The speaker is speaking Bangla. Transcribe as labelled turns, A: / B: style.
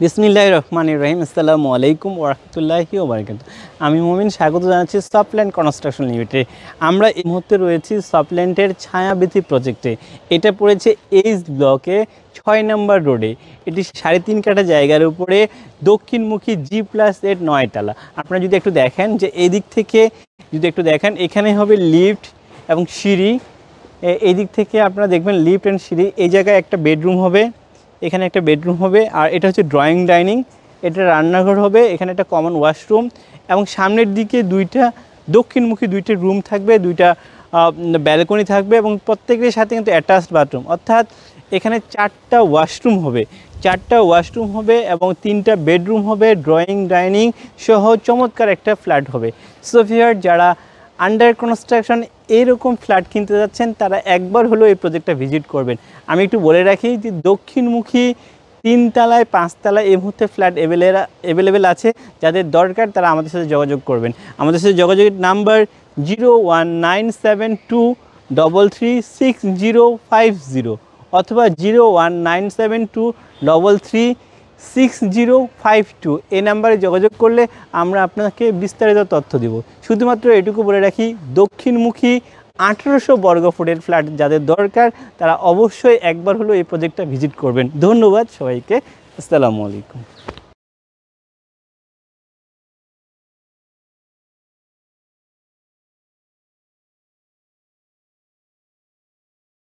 A: বিসমিল্লাহির রহমানির রহিম। আসসালামু আলাইকুম ওয়া রাহমাতুল্লাহি ওয়া বারাকাতুহু। আমি মুমিন, স্বাগত জানাচ্ছি সফটল্যান্ড কনস্ট্রাকশন লিমিটেডে। আমরা এই মুহূর্তে রয়েছি সফটল্যান্ডের ছায়াবীথি প্রজেক্টে। এটা পড়েছে এইচ ব্লকে 6 নম্বর রোডে। এটি 3.5 কাঠা জায়গার উপরে দক্ষিণমুখী G+8 9 তলা। আপনারা যদি একটু দেখেন যে এই দিক থেকে যদি একটু দেখেন, এখানে হবে লিফট এবং সিঁড়ি। এই দিক থেকে আপনারা দেখবেন লিফট অ্যান্ড সিঁড়ি। এই জায়গায় একটা বেডরুম হবে, এখানে একটা বেডরুম হবে, আর এটা হচ্ছে ড্রয়িং ডাইনিং, এটা রান্নাঘর হবে, এখানে একটা কমন ওয়াশরুম এবং সামনের দিকে দক্ষিণমুখী দুইটা রুম থাকবে, দুইটা ব্যালকনি থাকবে এবং প্রত্যেকের সাথে কিন্তু অ্যাটাচড বাথরুম, অর্থাৎ এখানে 4টা ওয়াশরুম হবে এবং 3টা বেডরুম হবে, ড্রয়িং ডাইনিং সহ চমৎকার একটা ফ্ল্যাট হবে। সো ভিউয়ার, যারা আন্ডার কনস্ট্রাকশন এইরকম ফ্ল্যাট কিনতে যাচ্ছেন তারা একবার হলো এই প্রজেক্টটা ভিজিট করবেন। আমি একটু বলে রাখি যে দক্ষিণমুখী 3 তলায় 5 তলায় এই মুহূর্তে ফ্ল্যাট অ্যাভেলেবেল আছে। যাদের দরকার তারা আমাদের সাথে যোগাযোগ করবেন। আমাদের সাথে যোগাযোগের নাম্বার 01972336050 অথবা 01972336052। এই নাম্বারে যোগাযোগ করলে আমরা আপনাকে বিস্তারিত তথ্য দেব। শুধুমাত্র এটুকু বলে রাখি, দক্ষিণমুখী 1800 বর্গফুটের ফ্ল্যাট যাদের দরকার তারা অবশ্যই একবার হলো এই প্রজেক্টটা ভিজিট করবেন। ধন্যবাদ সবাইকে। আসসালামু আলাইকুম।